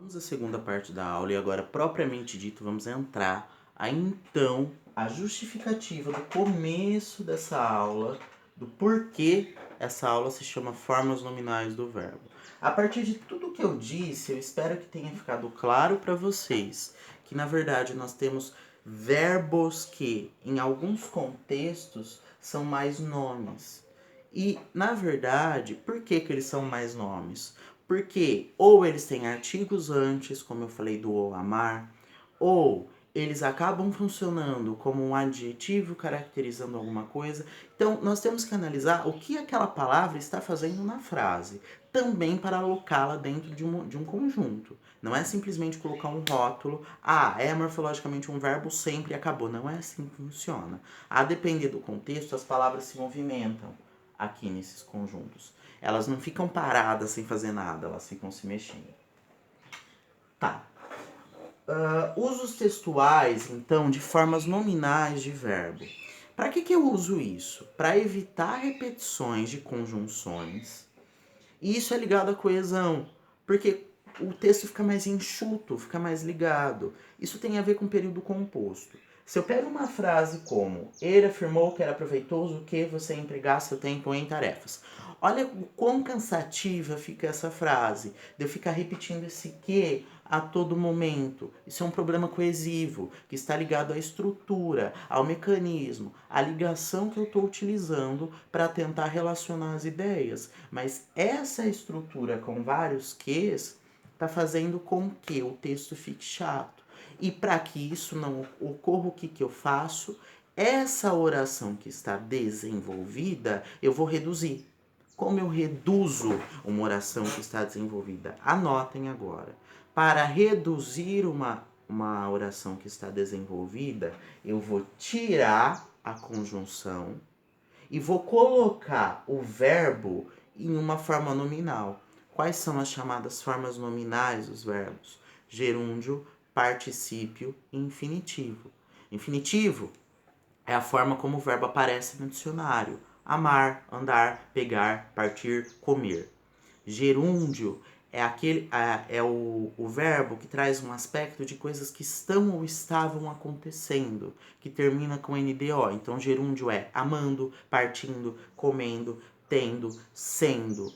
Vamos à segunda parte da aula e agora, propriamente dito, vamos entrar então a justificativa do começo dessa aula, do porquê essa aula se chama Formas Nominais do Verbo. A partir de tudo que eu disse, eu espero que tenha ficado claro para vocês que, na verdade, nós temos verbos que, em alguns contextos, são mais nomes. E, na verdade, por que eles são mais nomes? Porque ou eles têm artigos antes, como eu falei do ou amar, ou eles acabam funcionando como um adjetivo caracterizando alguma coisa. Então, nós temos que analisar o que aquela palavra está fazendo na frase, também para alocá-la dentro de um conjunto. Não é simplesmente colocar um rótulo, é morfologicamente um verbo sempre e acabou. Não é assim que funciona. A depender do contexto, as palavras se movimentam aqui nesses conjuntos. Elas não ficam paradas sem fazer nada, elas ficam se mexendo. Tá. Usos textuais, então, de formas nominais de verbo. Para que eu uso isso? Para evitar repetições de conjunções. E isso é ligado à coesão, porque o texto fica mais enxuto, fica mais ligado. Isso tem a ver com período composto. Se eu pego uma frase como ele afirmou que era proveitoso que você empregasse seu tempo em tarefas. Olha o quão cansativa fica essa frase, de eu ficar repetindo esse que a todo momento. Isso é um problema coesivo, que está ligado à estrutura, ao mecanismo, à ligação que eu estou utilizando para tentar relacionar as ideias. Mas essa estrutura com vários ques está fazendo com que o texto fique chato. E para que isso não ocorra, o que eu faço? Essa oração que está desenvolvida, eu vou reduzir. Como eu reduzo uma oração que está desenvolvida? Anotem agora. Para reduzir uma oração que está desenvolvida, eu vou tirar a conjunção e vou colocar o verbo em uma forma nominal. Quais são as chamadas formas nominais dos verbos? Gerúndio, particípio e infinitivo. Infinitivo é a forma como o verbo aparece no dicionário. Amar, andar, pegar, partir, comer. Gerúndio é o verbo que traz um aspecto de coisas que estão ou estavam acontecendo, que termina com NDO. Então, gerúndio é amando, partindo, comendo, tendo, sendo.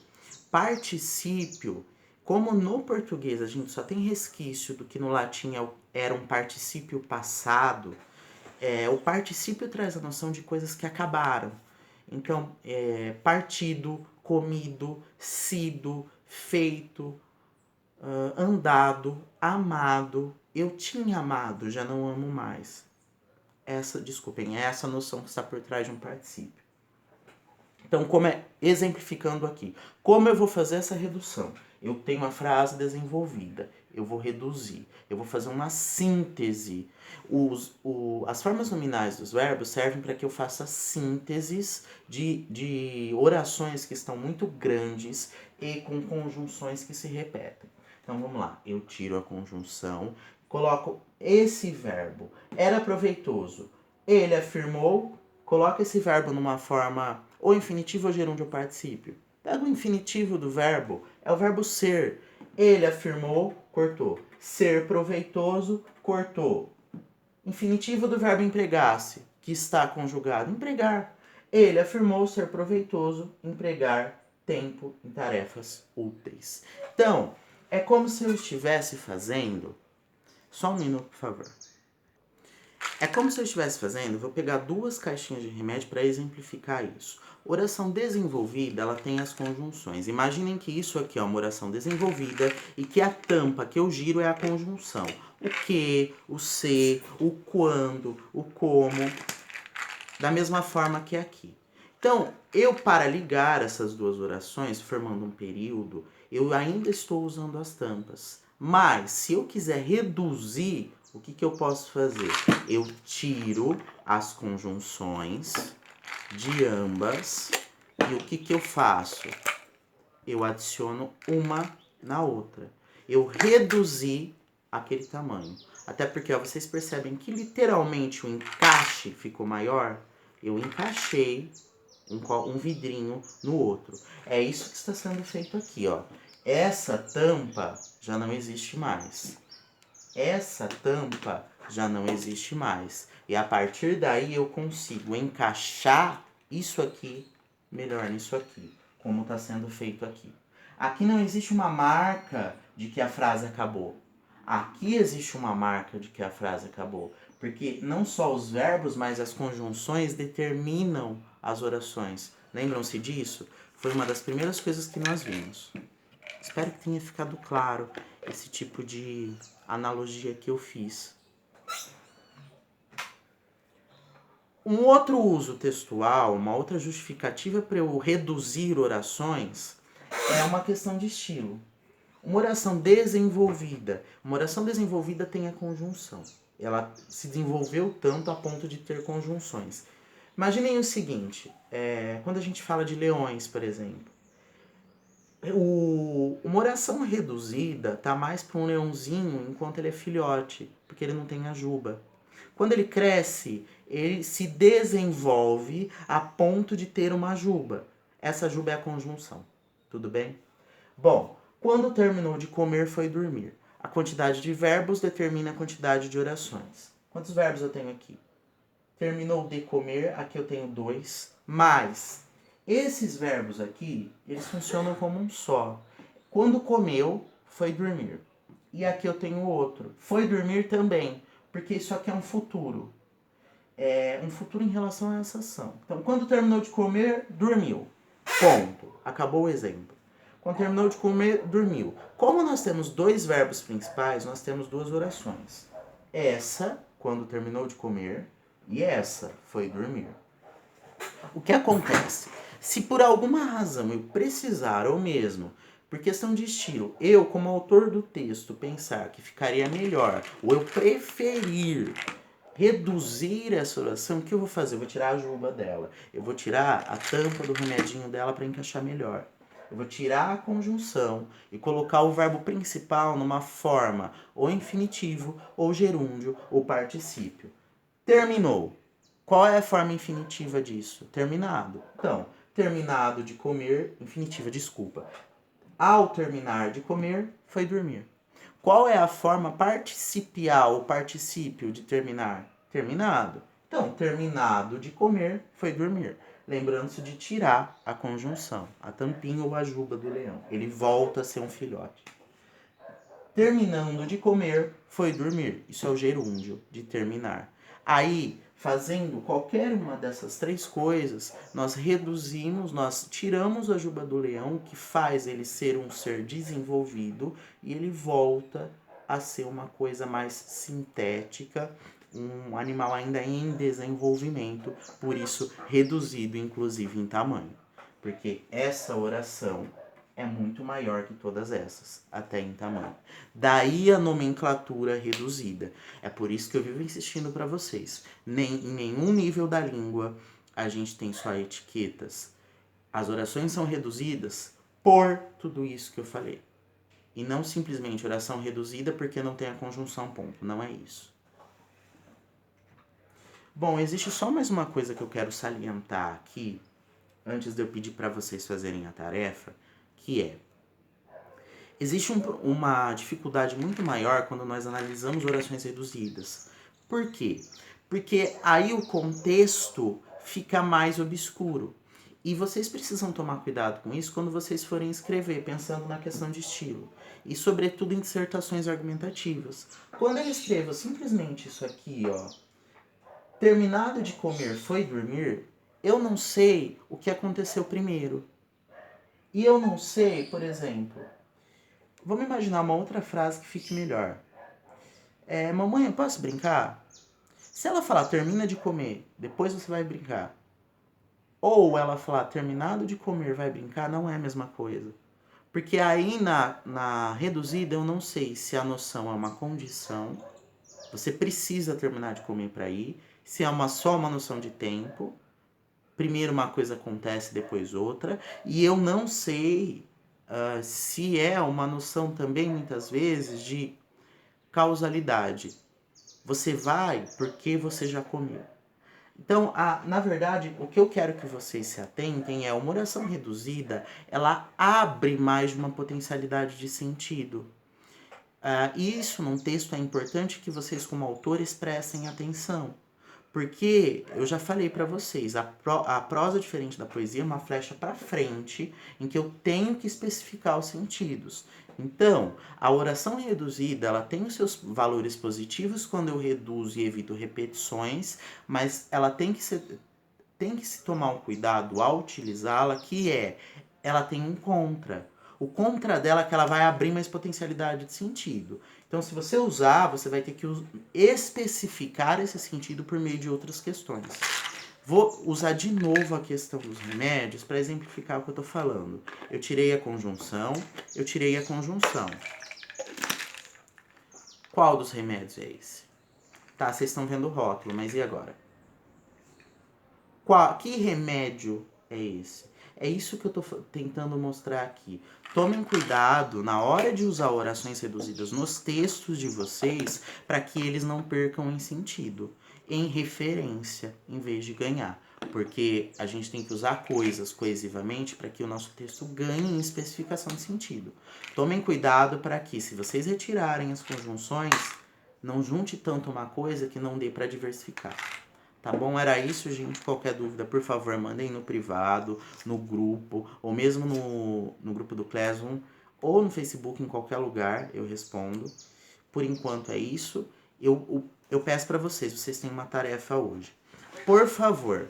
Particípio, como no português a gente só tem resquício do que no latim era um particípio passado, o particípio traz a noção de coisas que acabaram. Então, partido, comido, sido, feito, andado, amado. Eu tinha amado, já não amo mais. Desculpem, é essa noção que está por trás de um particípio. Então, exemplificando aqui, como eu vou fazer essa redução? Eu tenho a frase desenvolvida, eu vou reduzir, eu vou fazer uma síntese. As formas nominais dos verbos servem para que eu faça sínteses de orações que estão muito grandes e com conjunções que se repetem. Então vamos lá, eu tiro a conjunção, coloco esse verbo, era proveitoso, ele afirmou, coloca esse verbo numa forma ou infinitivo ou gerúndio ou particípio. Pega o infinitivo do verbo, é o verbo ser. Ele afirmou, cortou. Ser proveitoso, cortou. Infinitivo do verbo empregasse, que está conjugado, empregar. Ele afirmou ser proveitoso, empregar tempo em tarefas úteis. Então, é como se eu estivesse fazendo... Só um minuto, por favor. É como se eu estivesse fazendo, vou pegar 2 caixinhas de remédio para exemplificar isso. Oração desenvolvida, ela tem as conjunções. Imaginem que isso aqui é uma oração desenvolvida e que a tampa que eu giro é a conjunção. O que, o se, o quando, o como, da mesma forma que aqui. Então, para ligar essas 2 orações, formando um período, eu ainda estou usando as tampas. Mas, se eu quiser reduzir, o que eu posso fazer? Eu tiro as conjunções de ambas e o que eu faço? Eu adiciono uma na outra. Eu reduzi aquele tamanho. Até porque vocês percebem que literalmente o encaixe ficou maior. Eu encaixei um vidrinho no outro. É isso que está sendo feito aqui, ó. Essa tampa já não existe mais. Essa tampa já não existe mais. E a partir daí eu consigo encaixar isso aqui melhor nisso aqui, como está sendo feito aqui. Aqui não existe uma marca de que a frase acabou. Aqui existe uma marca de que a frase acabou. Porque não só os verbos, mas as conjunções determinam as orações. Lembram-se disso? Foi uma das primeiras coisas que nós vimos. Espero que tenha ficado claro esse tipo de analogia que eu fiz. Um outro uso textual, uma outra justificativa para eu reduzir orações é uma questão de estilo. Uma oração desenvolvida tem a conjunção. Ela se desenvolveu tanto a ponto de ter conjunções. Imaginem o seguinte, quando a gente fala de leões, por exemplo. Uma oração reduzida tá mais para um leãozinho enquanto ele é filhote, porque ele não tem a juba. Quando ele cresce, ele se desenvolve a ponto de ter uma juba. Essa juba é a conjunção. Tudo bem? Bom, quando terminou de comer, foi dormir. A quantidade de verbos determina a quantidade de orações. Quantos verbos eu tenho aqui? Terminou de comer, aqui eu tenho 2, mais esses verbos aqui, eles funcionam como um só. Quando comeu, foi dormir. E aqui eu tenho outro. Foi dormir também, porque isso aqui é um futuro. É um futuro em relação a essa ação. Então, quando terminou de comer, dormiu. Ponto. Acabou o exemplo. Quando terminou de comer, dormiu. Como nós temos 2 verbos principais, nós temos 2 orações. Essa, quando terminou de comer, e essa, foi dormir. O que acontece? Se por alguma razão eu precisar, ou mesmo por questão de estilo, eu como autor do texto pensar que ficaria melhor, ou eu preferir reduzir essa oração, o que eu vou fazer? Eu vou tirar a juba dela. Eu vou tirar a tampa do remedinho dela para encaixar melhor. Eu vou tirar a conjunção e colocar o verbo principal numa forma ou infinitivo, ou gerúndio, ou particípio. Terminou. Qual é a forma infinitiva disso? Terminado. Então, terminado de comer, infinitiva, desculpa. Ao terminar de comer, foi dormir. Qual é a forma participial, o particípio de terminar? Terminado. Então, terminado de comer, foi dormir. Lembrando-se de tirar a conjunção, a tampinha ou a juba do leão. Ele volta a ser um filhote. Terminando de comer, foi dormir. Isso é o gerúndio, de terminar. Aí, fazendo qualquer uma dessas 3 coisas, nós reduzimos, nós tiramos a juba do leão, que faz ele ser um ser desenvolvido, e ele volta a ser uma coisa mais sintética, um animal ainda em desenvolvimento, por isso reduzido inclusive em tamanho. Porque essa oração é muito maior que todas essas, até em tamanho. Daí a nomenclatura reduzida. É por isso que eu vivo insistindo para vocês. Em nenhum nível da língua a gente tem só etiquetas. As orações são reduzidas por tudo isso que eu falei. E não simplesmente oração reduzida porque não tem a conjunção ponto. Não é isso. Bom, existe só mais uma coisa que eu quero salientar aqui, antes de eu pedir para vocês fazerem a tarefa, que é: existe uma dificuldade muito maior quando nós analisamos orações reduzidas. Por quê? Porque aí o contexto fica mais obscuro. E vocês precisam tomar cuidado com isso quando vocês forem escrever, pensando na questão de estilo. E sobretudo em dissertações argumentativas. Quando eu escrevo simplesmente isso aqui, ó, terminado de comer foi dormir, eu não sei o que aconteceu primeiro. E eu não sei, por exemplo, vamos imaginar uma outra frase que fique melhor. Mamãe, eu posso brincar? Se ela falar termina de comer, depois você vai brincar. Ou ela falar terminado de comer, vai brincar, não é a mesma coisa. Porque aí na reduzida eu não sei se a noção é uma condição, você precisa terminar de comer para ir, se é só uma noção de tempo, primeiro uma coisa acontece, depois outra, e eu não sei se é uma noção também, muitas vezes, de causalidade. Você vai porque você já comeu. Então, na verdade, o que eu quero que vocês se atentem é uma oração reduzida, ela abre mais de uma potencialidade de sentido. Isso num texto é importante que vocês, como autores, prestem atenção. Porque eu já falei para vocês, a prosa diferente da poesia é uma flecha para frente, em que eu tenho que especificar os sentidos. Então, a oração reduzida, ela tem os seus valores positivos quando eu reduzo e evito repetições, mas ela tem que se tomar um cuidado ao utilizá-la, que ela tem um contra. O contra dela é que ela vai abrir mais potencialidade de sentido. Então, se você usar, você vai ter que especificar esse sentido por meio de outras questões. Vou usar de novo a questão dos remédios para exemplificar o que eu estou falando. Eu tirei a conjunção, eu tirei a conjunção. Qual dos remédios é esse? Tá, vocês estão vendo o rótulo, mas e agora? Que remédio é esse? É isso que eu estou tentando mostrar aqui. Tomem cuidado na hora de usar orações reduzidas nos textos de vocês para que eles não percam em sentido, em referência, em vez de ganhar. Porque a gente tem que usar coisas coesivamente para que o nosso texto ganhe em especificação de sentido. Tomem cuidado para que, se vocês retirarem as conjunções, não junte tanto uma coisa que não dê para diversificar. Tá bom? Era isso, gente. Qualquer dúvida, por favor, mandem no privado, no grupo, ou mesmo no grupo do Classroom, ou no Facebook, em qualquer lugar, eu respondo. Por enquanto é isso. Eu peço para vocês têm uma tarefa hoje. Por favor,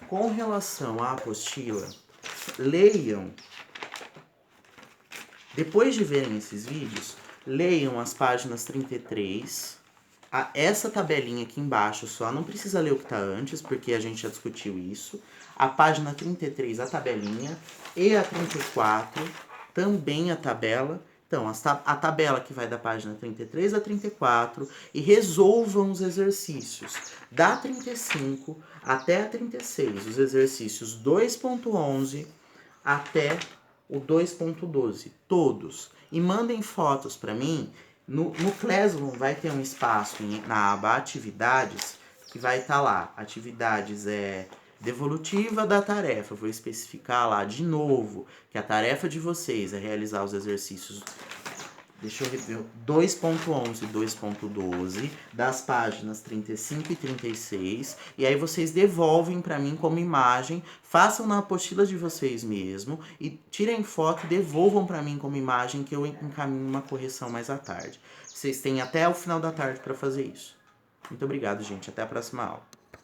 com relação à apostila, leiam. Depois de verem esses vídeos, leiam as páginas 33. Essa tabelinha aqui embaixo só, não precisa ler o que está antes, porque a gente já discutiu isso. A página 33, a tabelinha, e a 34, também a tabela. Então, a tabela que vai da página 33 a 34, e resolvam os exercícios da 35 até a 36, os exercícios 2.11 até o 2.12, todos. E mandem fotos para mim. No Classroom vai ter um espaço na aba Atividades, que vai estar lá. Atividades devolutiva da tarefa. Eu vou especificar lá de novo que a tarefa de vocês é realizar os exercícios, deixa eu rever, 2.11 e 2.12, das páginas 35 e 36, e aí vocês devolvem para mim como imagem, façam na apostila de vocês mesmo, e tirem foto e devolvam para mim como imagem, que eu encaminho uma correção mais à tarde. Vocês têm até o final da tarde para fazer isso. Muito obrigado, gente. Até a próxima aula.